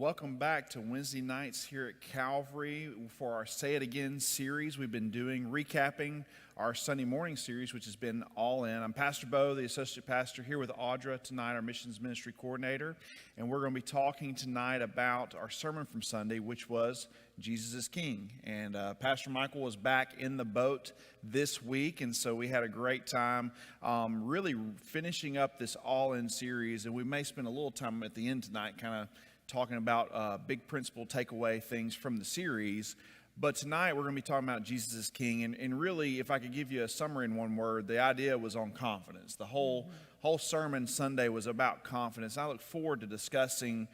Welcome back to Wednesday nights here at Calvary for our Say It Again series. We've been doing, recapping our Sunday morning series, which has been all in. I'm Pastor Bo, the associate pastor, here with Audra tonight, our missions ministry coordinator. And we're going to be talking tonight about our sermon from Sunday, which was Jesus is King. And Pastor Michael was back in the boat this week, and so we had a great time really finishing up this all-in series. And we may spend a little time at the end tonight kind of talking about big principle takeaway things from the series. But tonight we're going to be talking about Jesus is King. And really, if I could give you a summary in one word, the idea was on confidence. The whole sermon Sunday was about confidence. I look forward to discussing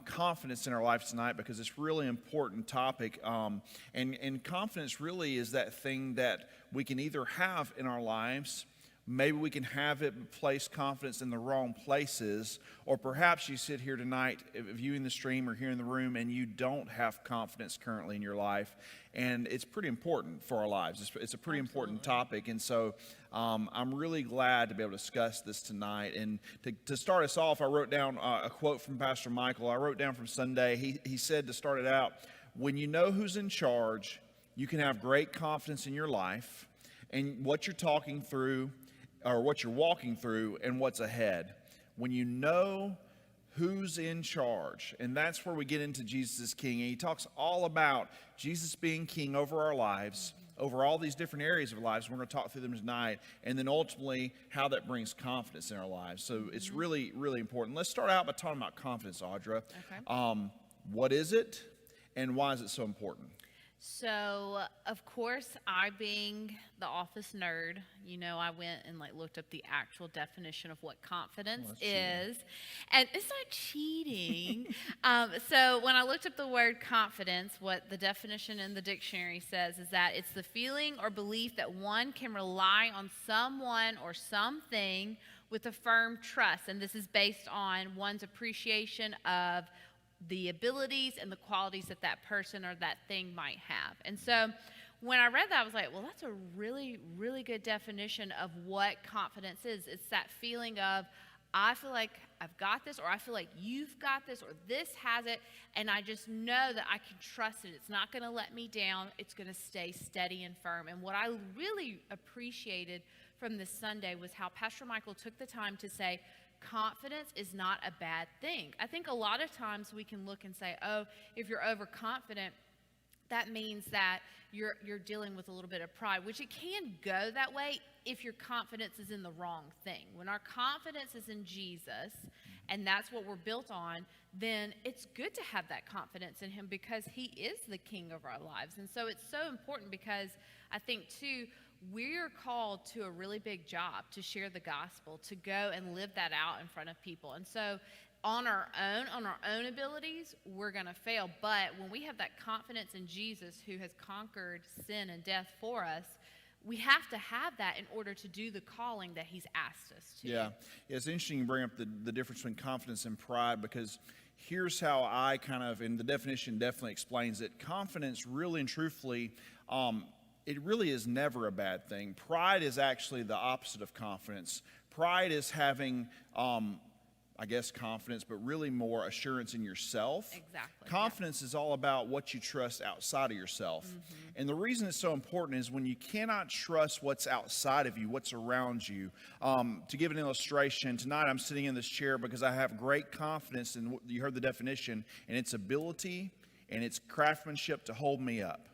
confidence in our life tonight because it's a really important topic. And confidence really is that thing that we can either have in our lives. Maybe we can have it place confidence in the wrong places, or perhaps you sit here tonight viewing the stream or here in the room and you don't have confidence currently in your life, and it's pretty important for our lives. It's a pretty important topic, and so I'm really glad to be able to discuss this tonight. And to start us off, I wrote down a quote from Pastor Michael. I wrote down from Sunday. He said to start it out, when you know who's in charge, you can have great confidence in your life and what you're talking through, or what you're walking through, and what's ahead. When you know who's in charge, and that's where we get into Jesus is King. And he talks all about Jesus being King over our lives, over all these different areas of our lives. We're going to talk through them tonight, and then ultimately how that brings confidence in our lives. So it's really, really important. Let's start out by talking about confidence, Audra. Okay. What is it, and why is it so important? So, of course, I being the office nerd, I went and looked up the actual definition of what confidence is. Cheating. And it's not cheating. So when I looked up the word confidence, what the definition in the dictionary says is that it's the feeling or belief that one can rely on someone or something with a firm trust. And this is based on one's appreciation of the abilities and the qualities that that person or that thing might have. And so when I read that, I was like, well, that's a really, really good definition of what confidence is. It's that feeling of, I feel like I've got this, or I feel like you've got this, or this has it, and I just know that I can trust it. It's not going to let me down. It's going to stay steady and firm. And what I really appreciated from this Sunday was how Pastor Michael took the time to say, confidence is not a bad thing. I think a lot of times we can look and say, oh, if you're overconfident, that means that you're dealing with a little bit of pride, which it can go that way if your confidence is in the wrong thing. When our confidence is in Jesus, and that's what we're built on, then it's good to have that confidence in him because he is the king of our lives. And so it's so important because I think, too, we're called to a really big job to share the gospel, to go and live that out in front of people. And so on our own abilities, we're going to fail. But when we have that confidence in Jesus who has conquered sin and death for us, we have to have that in order to do the calling that he's asked us to. Yeah, it's interesting you bring up the difference between confidence and pride, because here's how I kind of, and the definition definitely explains it. Confidence really and truthfully, it really is never a bad thing. Pride is actually the opposite of confidence. Pride is having, confidence, but really more assurance in yourself. Exactly. Confidence is all about what you trust outside of yourself. And the reason it's so important is when you cannot trust what's outside of you, what's around you. To give an illustration, tonight I'm sitting in this chair because I have great confidence in, you heard the definition, in its ability and its craftsmanship to hold me up.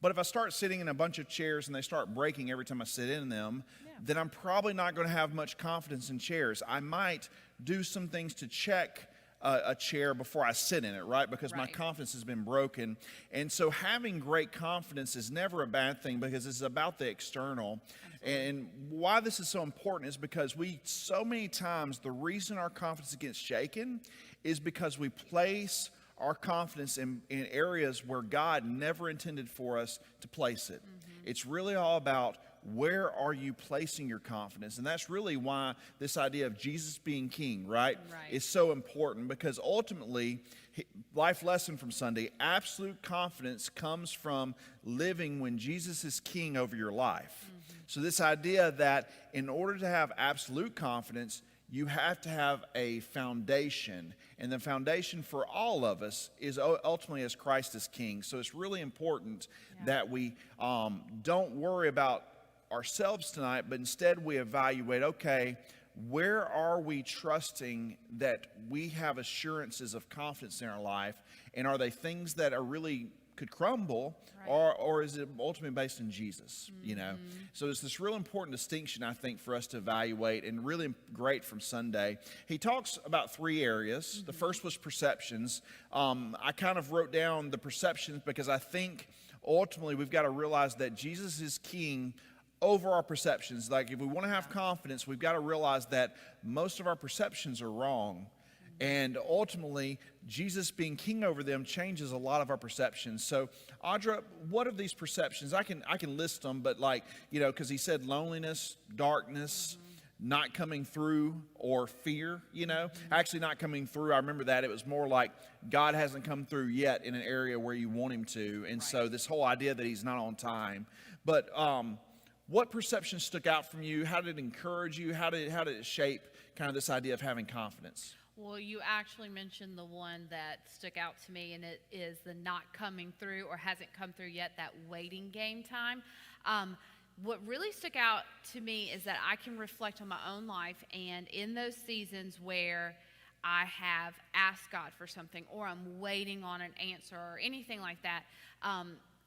But if I start sitting in a bunch of chairs and they start breaking every time I sit in them, then I'm probably not going to have much confidence in chairs. I might do some things to check a chair before I sit in it, right? Because my confidence has been broken. And so having great confidence is never a bad thing because it's about the external. Absolutely. And why this is so important is because so many times, the reason our confidence gets shaken is because we place our confidence in areas where God never intended for us to place it. It's really all about where are you placing your confidence? And that's really why this idea of Jesus being king, right, is so important, because ultimately, life lesson from Sunday, absolute confidence comes from living when Jesus is king over your life. So this idea that in order to have absolute confidence, you have to have a foundation. And the foundation for all of us is ultimately as Christ is King. So it's really important that we don't worry about ourselves tonight, but instead we evaluate, okay, where are we trusting that we have assurances of confidence in our life? And are they things that are really could crumble, or is it ultimately based in Jesus, you know? So it's this real important distinction, I think, for us to evaluate, and really great from Sunday. He talks about 3 areas. The first was perceptions. I kind of wrote down the perceptions because I think ultimately we've got to realize that Jesus is King over our perceptions. Like, if we want to have confidence, we've got to realize that most of our perceptions are wrong. And ultimately, Jesus being King over them changes a lot of our perceptions. So, Audra, what are these perceptions? I can list them, but like, you know, because he said loneliness, darkness, not coming through, or fear, you know. Actually not coming through, I remember that. It was more like God hasn't come through yet in an area where you want him to. And so this whole idea that he's not on time. But what perception stuck out from you? How did it encourage you? How did it shape kind of this idea of having confidence? Well, you actually mentioned the one that stuck out to me, and it is the not coming through or hasn't come through yet, that waiting game time. What really stuck out to me is that I can reflect on my own life, and in those seasons where I have asked God for something, or I'm waiting on an answer or anything like that,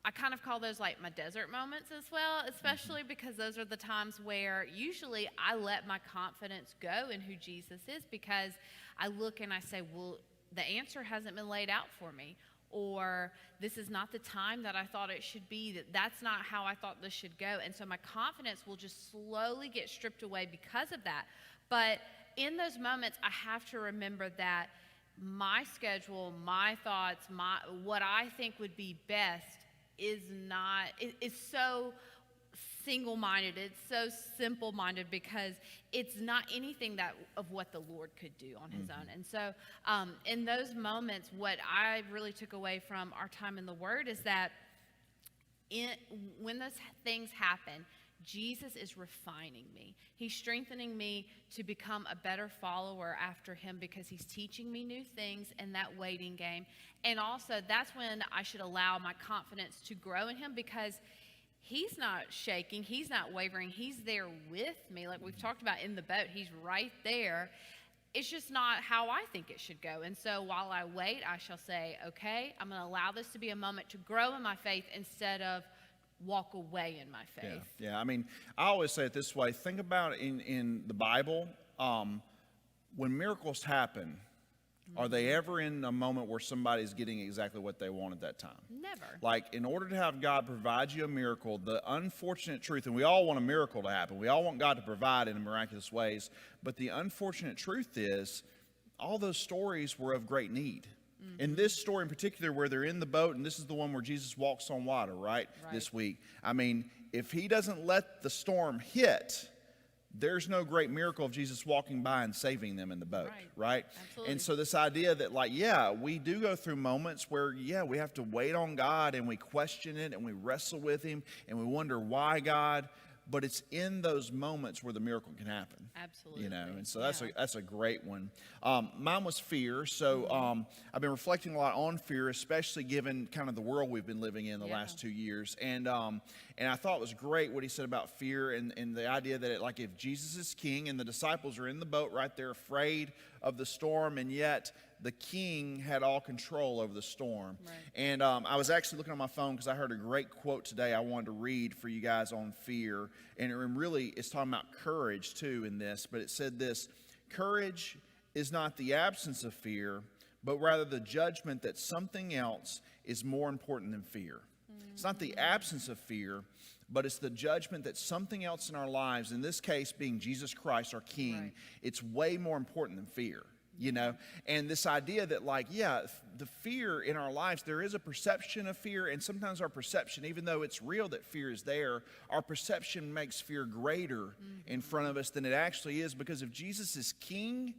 I kind of call those like my desert moments as well, especially because those are the times where usually I let my confidence go in who Jesus is, because I look and I say, well, the answer hasn't been laid out for me, or this is not the time that I thought it should be, that's not how I thought this should go. And so my confidence will just slowly get stripped away because of that. But in those moments, I have to remember that my schedule, my thoughts, what I think would be best is so single-minded, it's so simple-minded, because it's not anything of what the Lord could do on his own. And so in those moments, what I really took away from our time in the Word is that when those things happen, Jesus is refining me. He's strengthening me to become a better follower after him, because he's teaching me new things in that waiting game. And also, that's when I should allow my confidence to grow in him, because he's not shaking, he's not wavering, he's there with me. Like we've talked about in the boat, he's right there. It's just not how I think it should go. And so while I wait, I shall say, okay, I'm going to allow this to be a moment to grow in my faith instead of walk away in my faith. Yeah. I mean, I always say it this way. Think about in the Bible, when miracles happen, are they ever in a moment where somebody's getting exactly what they want at that time? Never. Like, in order to have God provide you a miracle, the unfortunate truth, and we all want a miracle to happen, we all want God to provide in miraculous ways, but the unfortunate truth is all those stories were of great need. In this story in particular, where they're in the boat, and this is the one where Jesus walks on water, right? This week. I mean, if he doesn't let the storm hit, there's no great miracle of Jesus walking by and saving them in the boat, right? Absolutely. And so this idea that, like, yeah, we do go through moments where, yeah, we have to wait on God, and we question it, and we wrestle with him, and we wonder why God. But it's in those moments where the miracle can happen. Absolutely. You know, and so that's a great one. Mine was fear. So I've been reflecting a lot on fear, especially given kind of the world we've been living in the last 2 years. And I thought it was great what he said about fear, and the idea that like if Jesus is king and the disciples are in the boat right there afraid of the storm, and yet the king had all control over the storm. Right. And I was actually looking on my phone because I heard a great quote today I wanted to read for you guys on fear. And it really is talking about courage too in this. But it said this: courage is not the absence of fear, but rather the judgment that something else is more important than fear. It's not the absence of fear, but it's the judgment that something else in our lives, in this case being Jesus Christ, our King, it's way more important than fear. You know, and this idea that, like, yeah, the fear in our lives, there is a perception of fear, and sometimes our perception, even though it's real that fear is there, our perception makes fear greater in front of us than it actually is, because if Jesus is king,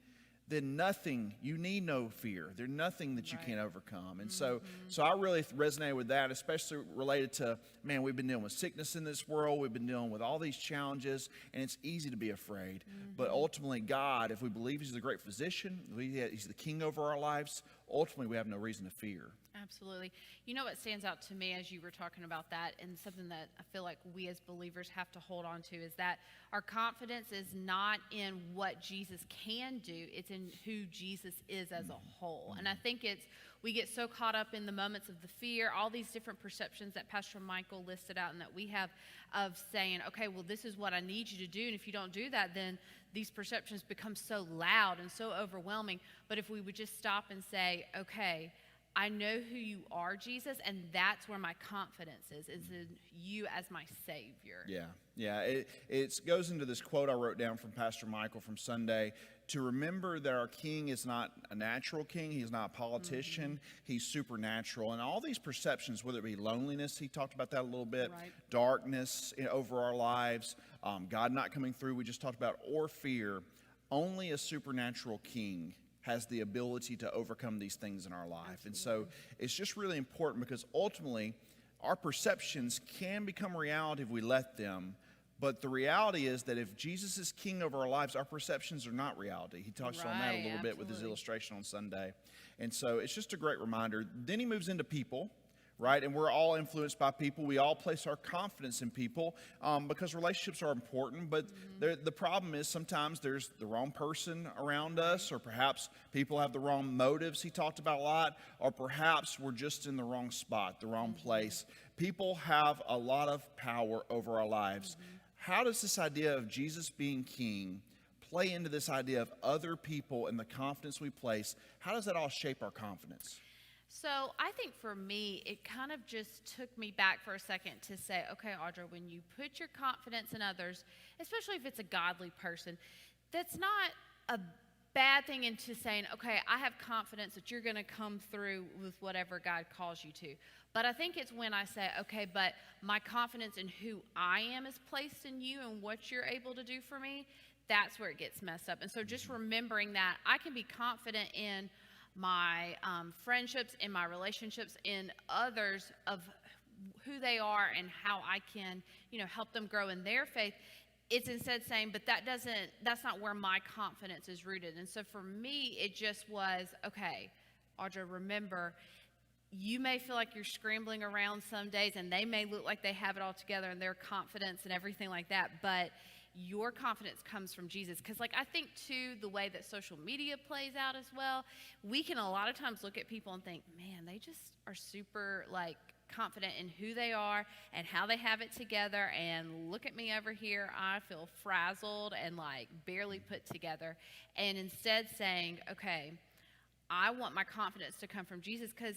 then nothing, you need no fear. There's nothing that you can't overcome. And so I really resonated with that, especially related to, man, we've been dealing with sickness in this world. We've been dealing with all these challenges, and it's easy to be afraid. But ultimately, God, if we believe He's the great physician, He's the king over our lives, ultimately we have no reason to fear. Absolutely. You know what stands out to me as you were talking about that, and something that I feel like we as believers have to hold on to, is that our confidence is not in what Jesus can do, it's in who Jesus is as a whole. And I think we get so caught up in the moments of the fear, all these different perceptions that Pastor Michael listed out and that we have of saying, okay, well, this is what I need you to do, and if you don't do that, then these perceptions become so loud and so overwhelming. But if we would just stop and say, okay, I know who you are, Jesus, and that's where my confidence is in you as my Savior. Yeah. It goes into this quote I wrote down from Pastor Michael from Sunday, to remember that our King is not a natural king. He's not a politician. He's supernatural. And all these perceptions, whether it be loneliness, he talked about that a little bit, right. Darkness over our lives, God not coming through, we just talked about, or fear, only a supernatural king has the ability to overcome these things in our life. Absolutely. And so it's just really important, because ultimately our perceptions can become reality if we let them. But the reality is that if Jesus is king over our lives, our perceptions are not reality. He touched on that a little bit with his illustration on Sunday. And so it's just a great reminder. Then he moves into people. Right? And we're all influenced by people. We all place our confidence in people because relationships are important. But the problem is sometimes there's the wrong person around us, or perhaps people have the wrong motives he talked about a lot, or perhaps we're just in the wrong spot, the wrong place. People have a lot of power over our lives. How does this idea of Jesus being king play into this idea of other people and the confidence we place? How does that all shape our confidence? So I think for me, it kind of just took me back for a second to say, okay, Audra, when you put your confidence in others, especially if it's a godly person, that's not a bad thing into saying, okay, I have confidence that you're going to come through with whatever God calls you to. But I think it's when I say, okay, but my confidence in who I am is placed in you and what you're able to do for me, that's where it gets messed up. And so just remembering that I can be confident in my friendships, in my relationships, in others, of who they are and how I can, help them grow in their faith. It's instead saying, but that's not where my confidence is rooted. And so for me, it just was, okay, Audra, remember, you may feel like you're scrambling around some days, and they may look like they have it all together and their confidence and everything like that, but your confidence comes from Jesus. Because I think too, the way that social media plays out as well, we can a lot of times look at people and think, man, they just are super confident in who they are and how they have it together, and look at me over here, I feel frazzled and barely put together. And instead saying, okay, I want my confidence to come from Jesus, because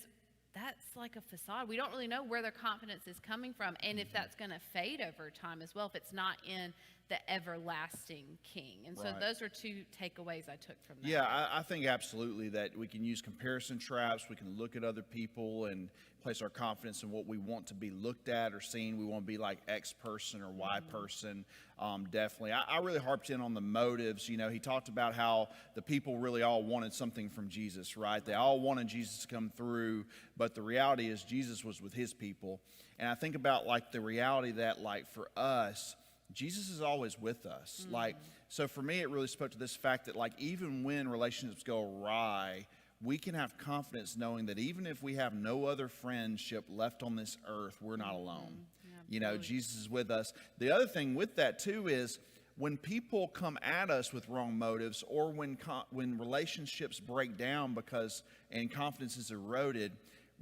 that's like a facade. We don't really know where their confidence is coming from, and if that's going to fade over time as well, if it's not in the everlasting King. And so those are two takeaways I took from that. Yeah, I think absolutely that we can use comparison traps. We can look at other people and place our confidence in what we want to be looked at or seen. We want to be like X person or Y person. Definitely. I really harped in on the motives. He talked about how the people really all wanted something from Jesus, right? They all wanted Jesus to come through, but the reality is Jesus was with his people. And I think about the reality that for us, Jesus is always with us. So for me, it really spoke to this fact that even when relationships go awry, we can have confidence knowing that even if we have no other friendship left on this earth, we're not alone. Jesus is with us. The other thing with that too is when people come at us with wrong motives, or when relationships break down and confidence is eroded,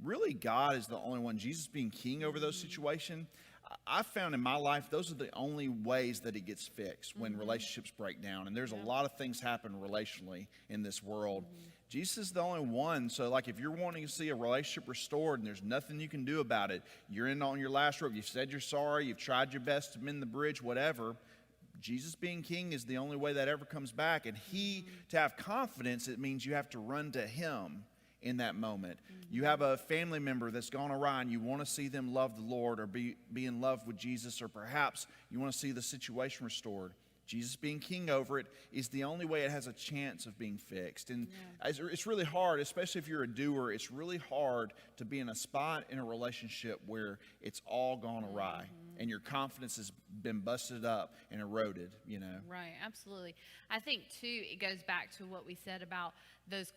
really God is the only one, Jesus being king over those situations. I've found in my life, those are the only ways that it gets fixed, when relationships break down. And there's a lot of things happen relationally in this world. Jesus is the only one. So if you're wanting to see a relationship restored and there's nothing you can do about it, you're in on your last rope, you've said you're sorry, you've tried your best to mend the bridge, whatever, Jesus being king is the only way that ever comes back. And to have confidence, it means you have to run to him in that moment. You have a family member that's gone awry and you want to see them love the Lord or be in love with Jesus, or perhaps you want to see the situation restored. Jesus being king over it, is the only way it has a chance of being fixed. And it's really hard, especially if you're a doer, it's really hard to be in a spot in a relationship where it's all gone awry and your confidence has been busted up and eroded, you know. Right, absolutely. I think, too, it goes back to what we said about those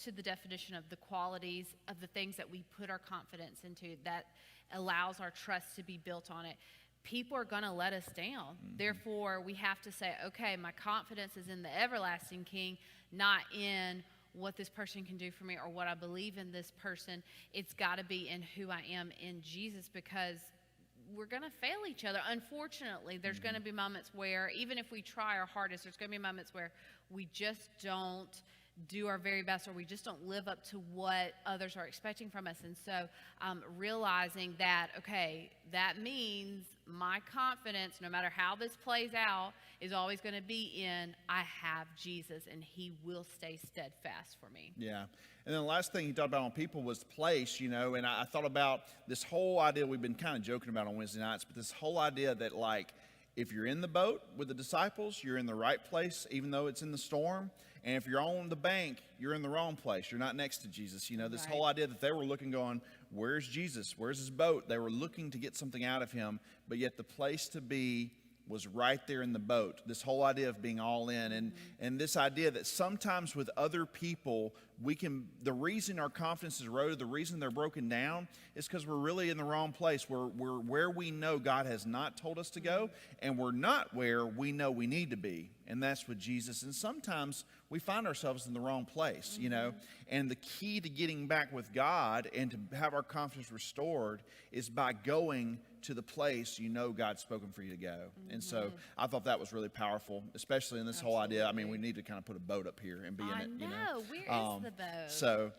to the definition of the qualities of the things that we put our confidence into that allows our trust to be built on it. People are going to let us down. Therefore, we have to say, okay, my confidence is in the everlasting King, not in what this person can do for me or what I believe in this person. It's got to be in who I am in Jesus, because we're going to fail each other. Unfortunately, there's going to be moments where, even if we try our hardest, there's going to be moments where we just don't do our very best, or we just don't live up to what others are expecting from us. And so realizing that, okay, that means my confidence, no matter how this plays out, is always going to be in, I have Jesus and he will stay steadfast for me. Yeah. And then the last thing he talked about on people was place, you know, and I thought about this whole idea we've been kind of joking about on Wednesday nights, but this whole idea that, like, if you're in the boat with the disciples, you're in the right place, even though it's in the storm. And if you're on the bank, you're in the wrong place. You're not next to Jesus. You know, this whole idea that they were looking, going, where's Jesus? Where's his boat? They were looking to get something out of him, but yet the place to be was right there in the boat. This whole idea of being all in, and this idea that sometimes with other people, the reason our confidence is eroded, the reason they're broken down, is because we're really in the wrong place. We're where we know God has not told us to go, and we're not where we know we need to be, and that's with Jesus. And sometimes we find ourselves in the wrong place, you know, and the key to getting back with God and to have our confidence restored is by going to the place you know God's spoken for you to go. And so I thought that was really powerful, especially in this whole idea. I mean, we need to kind of put a boat up here and be in it. You know, where is the boat? So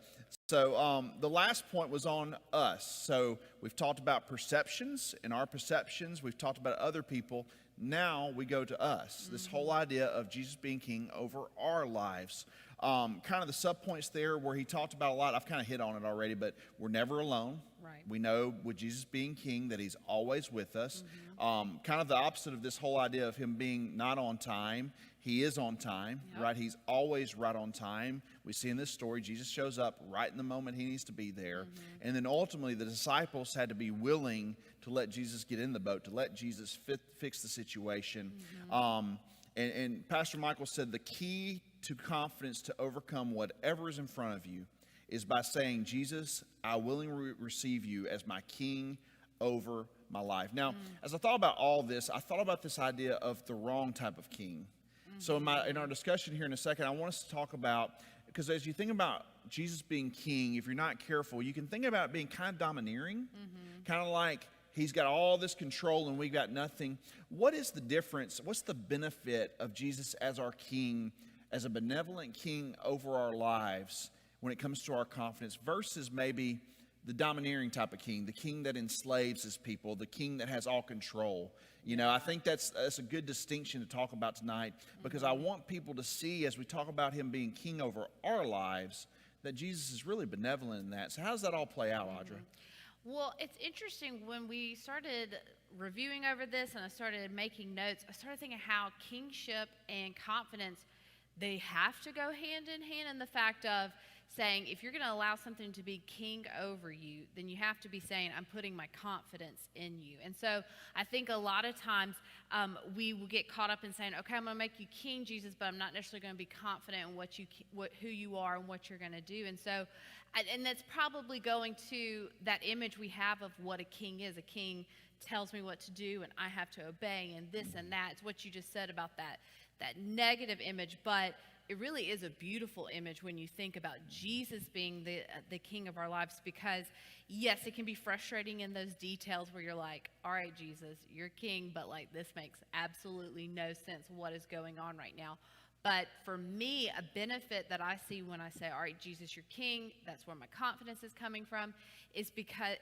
the last point was on us. So we've talked about perceptions and our perceptions. We've talked about other people. Now we go to us. This whole idea of Jesus being king over our lives. Kind of the subpoints there where he talked about a lot. I've kind of hit on it already, but we're never alone. Right. We know with Jesus being king that he's always with us. Kind of the opposite of this whole idea of him being not on time. He is on time, right? He's always right on time. We see in this story, Jesus shows up right in the moment he needs to be there. And then ultimately, the disciples had to be willing to let Jesus get in the boat, to let Jesus fix the situation. And Pastor Michael said the key to confidence to overcome whatever is in front of you is by saying, Jesus, I willingly receive you as my king over my life. Now, as I thought about all this, I thought about this idea of the wrong type of king. So in our discussion here in a second, I want us to talk about, because as you think about Jesus being king, if you're not careful, you can think about it being kind of domineering, kind of like he's got all this control and we got nothing. What is the difference? What's the benefit of Jesus as our king, as a benevolent king over our lives when it comes to our confidence versus maybe the domineering type of king, the king that enslaves his people, the king that has all control? You know, I think that's a good distinction to talk about tonight, because I want people to see, as we talk about him being king over our lives, that Jesus is really benevolent in that. So how does that all play out, Audra? Well, it's interesting. When we started reviewing over this and I started making notes, I started thinking how kingship and confidence, they have to go hand in hand, in the fact of saying, if you're going to allow something to be king over you, then you have to be saying, I'm putting my confidence in you. And so I think a lot of times we will get caught up in saying, okay, I'm going to make you king, Jesus, but I'm not necessarily going to be confident in who you are and what you're going to do. And so, and that's probably going to that image we have of what a king is. A king tells me what to do and I have to obey and this and that. It's what you just said about that negative image, but it really is a beautiful image when you think about Jesus being the king of our lives, because yes, it can be frustrating in those details where you're like, all right, Jesus, you're king, but like this makes absolutely no sense what is going on right now. But for me, a benefit that I see when I say, all right, Jesus, you're king, that's where my confidence is coming from, is because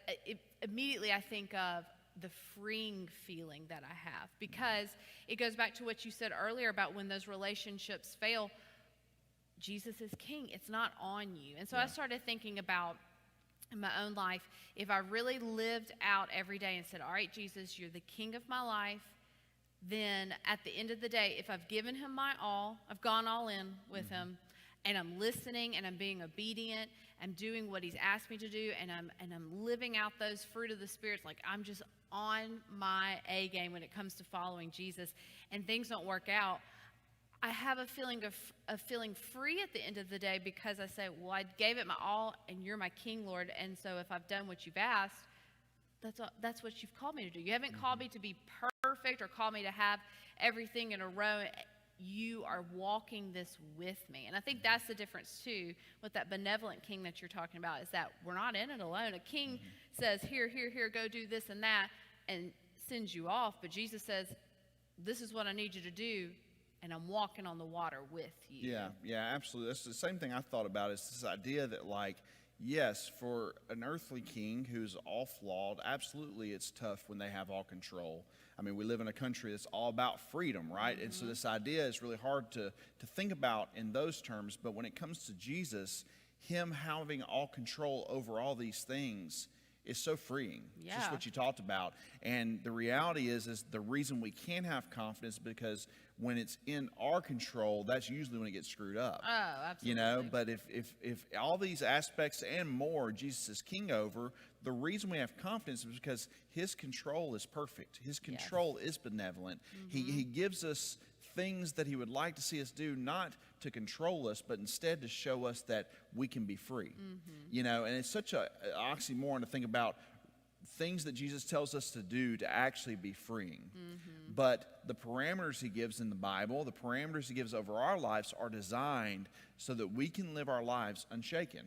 immediately I think of the freeing feeling that I have, because it goes back to what you said earlier about when those relationships fail, Jesus is king. It's not on you. And so I started thinking about in my own life, if I really lived out every day and said, all right, Jesus, you're the king of my life. then at the end of the day, if I've given him my all, I've gone all in with him, and I'm listening and I'm being obedient, I'm doing what he's asked me to do, and I'm living out those fruit of the Spirit, like I'm just on my A game when it comes to following Jesus, and things don't work out, I have a feeling of feeling free at the end of the day, because I say, well, I gave it my all, and you're my King, Lord, and so if I've done what you've asked, that's what you've called me to do. You haven't called me to be perfect or called me to have everything in a row. You are walking this with me. And I think that's the difference, too, with that benevolent king that you're talking about, is that we're not in it alone. A king says, here, go do this and that, and sends you off. But Jesus says, this is what I need you to do, and I'm walking on the water with you. Yeah, absolutely. That's the same thing I thought about, is this idea that, like, yes, for an earthly king who's all flawed, absolutely it's tough when they have all control. I mean, we live in a country that's all about freedom, right? And so this idea is really hard to think about in those terms. But when it comes to Jesus, him having all control over all these things is so freeing. Yeah. Just what you talked about. And the reality is the reason we can have confidence, because when it's in our control, that's usually when it gets screwed up. Oh, absolutely. You know, but if all these aspects and more Jesus is king over, the reason we have confidence is because his control is perfect. His control is benevolent. He gives us things that he would like to see us do, not to control us, but instead to show us that we can be free. You know, and it's such an oxymoron to think about things that Jesus tells us to do to actually be freeing. But the parameters he gives in the Bible, the parameters he gives over our lives, are designed so that we can live our lives unshaken.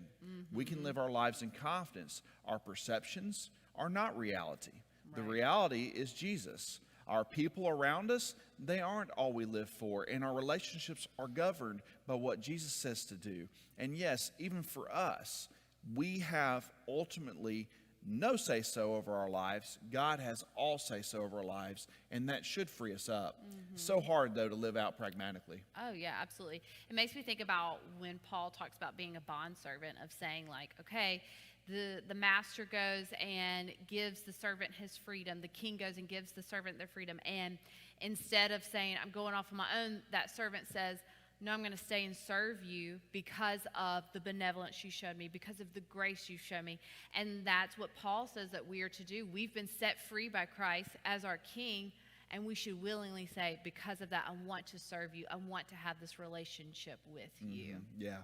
We can live our lives in confidence. Our perceptions are not reality. The reality is Jesus. Our people around us, they aren't all we live for, and our relationships are governed by what Jesus says to do. And yes, even for us, we have ultimately no say-so over our lives. God has all say-so over our lives, and that should free us up. So hard, though, to live out pragmatically. Oh, yeah, absolutely. It makes me think about when Paul talks about being a bondservant, of saying, like, okay, the master goes and gives the servant his freedom. The king goes and gives the servant their freedom. And instead of saying, I'm going off on my own, that servant says, no, I'm going to stay and serve you because of the benevolence you showed me, because of the grace you showed me. And that's what Paul says that we are to do. We've been set free by Christ as our king, and we should willingly say, because of that, I want to serve you. I want to have this relationship with you. Yeah.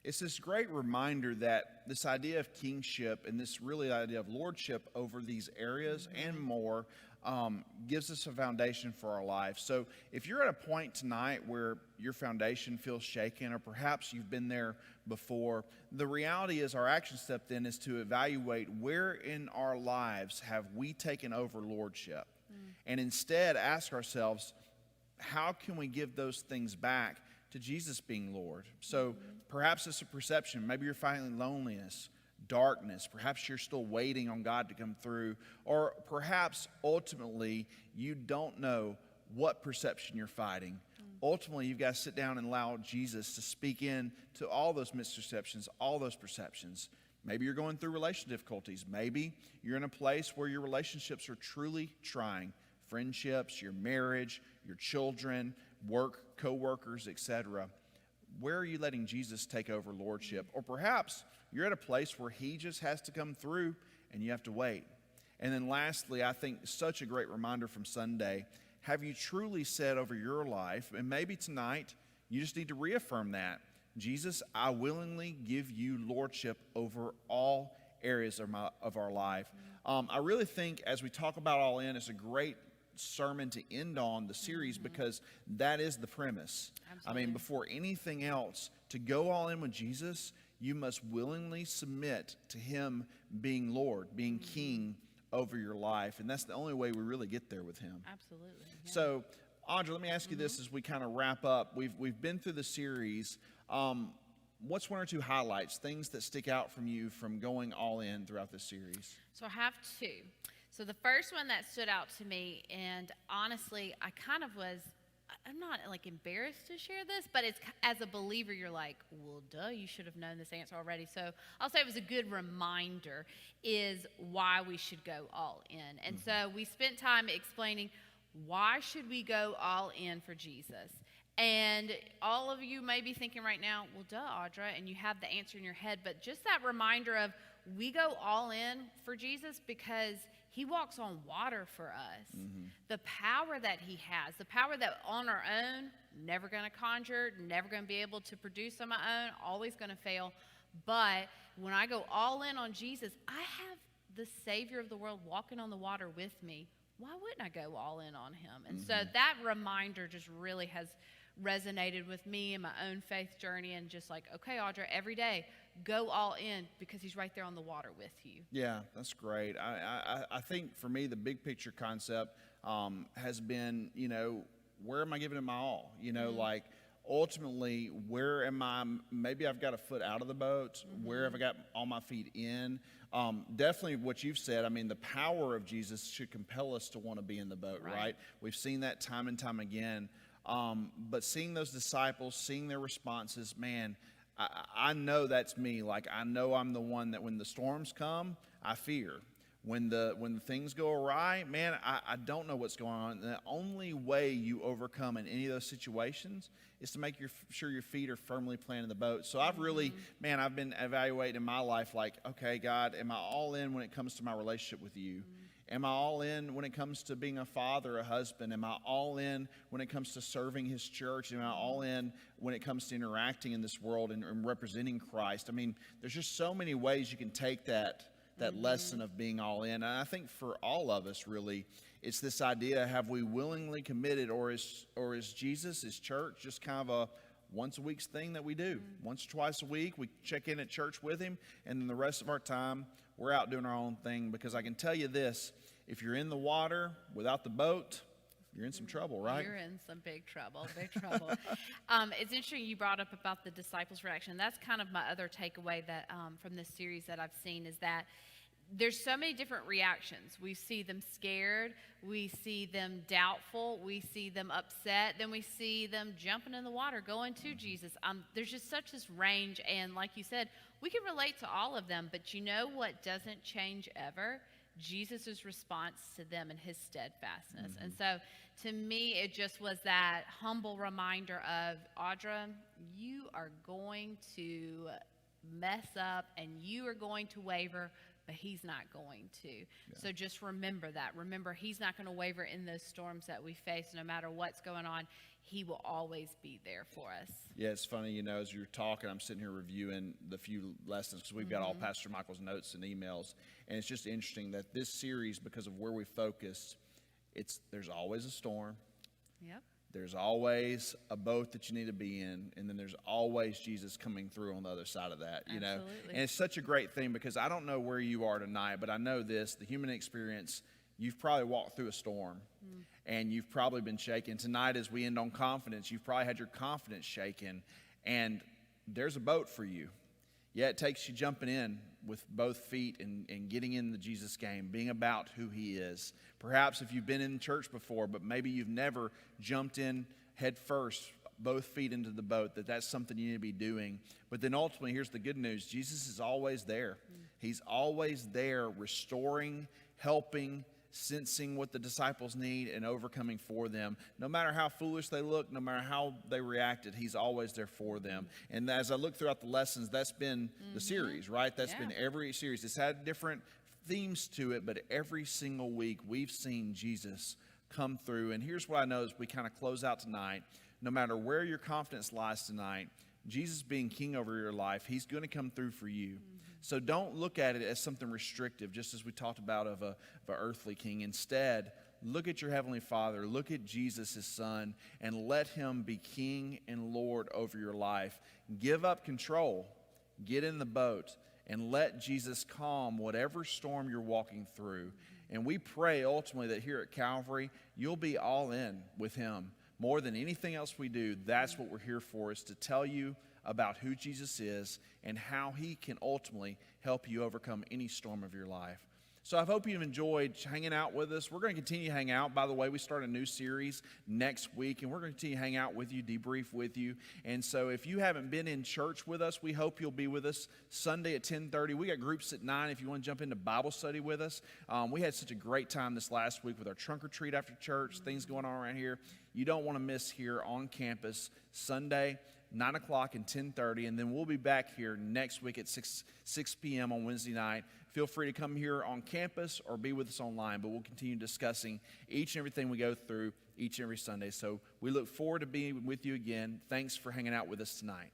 It's this great reminder that this idea of kingship and this really idea of lordship over these areas and more gives us a foundation for our life. So if you're at a point tonight where your foundation feels shaken, or perhaps you've been there before, the reality is our action step then is to evaluate where in our lives have we taken over lordship, and instead ask ourselves, how can we give those things back to Jesus being Lord? So perhaps it's a perception. Maybe you're fighting loneliness, darkness. Perhaps you're still waiting on God to come through. Or perhaps ultimately you don't know what perception you're fighting. Ultimately, you've got to sit down and allow Jesus to speak in to all those misperceptions, all those perceptions. Maybe you're going through relational difficulties. Maybe you're in a place where your relationships are truly trying. Friendships, your marriage, your children, work, co-workers, etc. Where are you letting Jesus take over lordship? Or perhaps you're at a place where he just has to come through and you have to wait. And then lastly, I think such a great reminder from Sunday, have you truly said over your life, and maybe tonight you just need to reaffirm that, Jesus, I willingly give you lordship over all areas of our life. I really think as we talk about All In, it's a great sermon to end on the series because that is the premise. Absolutely. I mean, before anything else, to go all in with Jesus, you must willingly submit to him being Lord, being king over your life. And that's the only way we really get there with him. Absolutely. Yeah. So, Audra, let me ask you this as we kind of wrap up. We've been through the series. What's one or two highlights, things that stick out from you from going all in throughout this series? So I have two. So the first one that stood out to me, and honestly, I kind of was, I'm not like embarrassed to share this, but it's, as a believer, you're like, well, duh, you should have known this answer already. So I'll say it was a good reminder, is why we should go all in. And so we spent time explaining Why should we go all in for Jesus? And all of you may be thinking right now, well, duh, Audra, and you have the answer in your head, but just that reminder of we go all in for Jesus because he walks on water for us. The power that he has, the power that on our own, never going to conjure, never going to be able to produce on my own, always going to fail. But when I go all in on Jesus, I have the Savior of the world walking on the water with me. Why wouldn't I go all in on him? And so that reminder just really has resonated with me in my own faith journey, and just like, okay, Audra, every day, go all in because he's right there on the water with you. Yeah, that's great. I think for me, the big picture concept has been, where am I giving it my all? Like ultimately, where am I? Maybe I've got a foot out of the boat. Where have I got all my feet in? Definitely what you've said. I mean, the power of Jesus should compel us to want to be in the boat, right? We've seen that time and time again. But seeing those disciples, seeing their responses, man, I know that's me. Like, I know I'm the one that when the storms come, I fear. When the things go awry, man, I don't know what's going on. The only way you overcome in any of those situations is to make sure your feet are firmly planted in the boat. So I've really, I've been evaluating my life like, okay, God, am I all in when it comes to my relationship with you? Am I all in when it comes to being a father, a husband? Am I all in when it comes to serving his church? Am I all in when it comes to interacting in this world and representing Christ? I mean, there's just so many ways you can take that lesson of being all in. And I think for all of us, really, it's this idea, have we willingly committed, or is Jesus, his church, just kind of a once a week thing that we do? Once or twice a week, we check in at church with him, and then the rest of our time, we're out doing our own thing. Because I can tell you this, if you're in the water without the boat, you're in some trouble, right? You're in some big trouble, big trouble. It's interesting you brought up about the disciples' reaction. That's kind of my other takeaway that from this series that I've seen, is that there's so many different reactions. We see them scared, we see them doubtful, we see them upset, then we see them jumping in the water, going to Jesus. There's just such this range, and like you said, we can relate to all of them, but you know what doesn't change ever? Jesus' response to them and his steadfastness. And so to me, it just was that humble reminder of, Audra, you are going to mess up and you are going to waver, but he's not going to. So just remember that. Remember, he's not going to waver in those storms that we face. No matter what's going on, he will always be there for us. Yeah, it's funny, as you're talking, I'm sitting here reviewing the few lessons, because we've got all Pastor Michael's notes and emails. And it's just interesting that this series, because of where we focus, there's always a storm. Yep. There's always a boat that you need to be in, and then there's always Jesus coming through on the other side of that, Absolutely. And it's such a great thing, because I don't know where you are tonight, but I know this, the human experience, you've probably walked through a storm, and you've probably been shaken. Tonight, as we end on confidence, you've probably had your confidence shaken, and there's a boat for you. Yeah, it takes you jumping in with both feet and getting in the Jesus game, being about who he is. Perhaps if you've been in church before, but maybe you've never jumped in head first, both feet into the boat, that's something you need to be doing. But then ultimately, here's the good news. Jesus is always there. He's always there, restoring, helping, sensing what the disciples need and overcoming for them. No matter how foolish they look, no matter how they reacted, he's always there for them. And as I look throughout the lessons, that's been the series, right? That's been every series. It's had different themes to it, but every single week we've seen Jesus come through. And here's what I know as we kind of close out tonight. No matter where your confidence lies tonight, Jesus being king over your life, he's going to come through for you. So don't look at it as something restrictive, just as we talked about of an earthly king. Instead, look at your heavenly Father, look at Jesus, his son, and let him be king and Lord over your life. Give up control, get in the boat, and let Jesus calm whatever storm you're walking through. And we pray ultimately that here at Calvary, you'll be all in with him. More than anything else we do, that's what we're here for, is to tell you about who Jesus is and how he can ultimately help you overcome any storm of your life. So I hope you've enjoyed hanging out with us. We're going to continue to hang out. By the way, we start a new series next week, and we're going to continue to hang out with you, debrief with you. And so if you haven't been in church with us, we hope you'll be with us Sunday at 10:30. We got groups at 9 if you want to jump into Bible study with us. We had such a great time this last week with our trunk or treat after church, things going on around here. You don't want to miss here on campus Sunday, 9 o'clock and 10:30, and then we'll be back here next week at 6 p.m. on Wednesday night. Feel free to come here on campus or be with us online, but we'll continue discussing each and everything we go through each and every Sunday. So we look forward to being with you again. Thanks for hanging out with us tonight.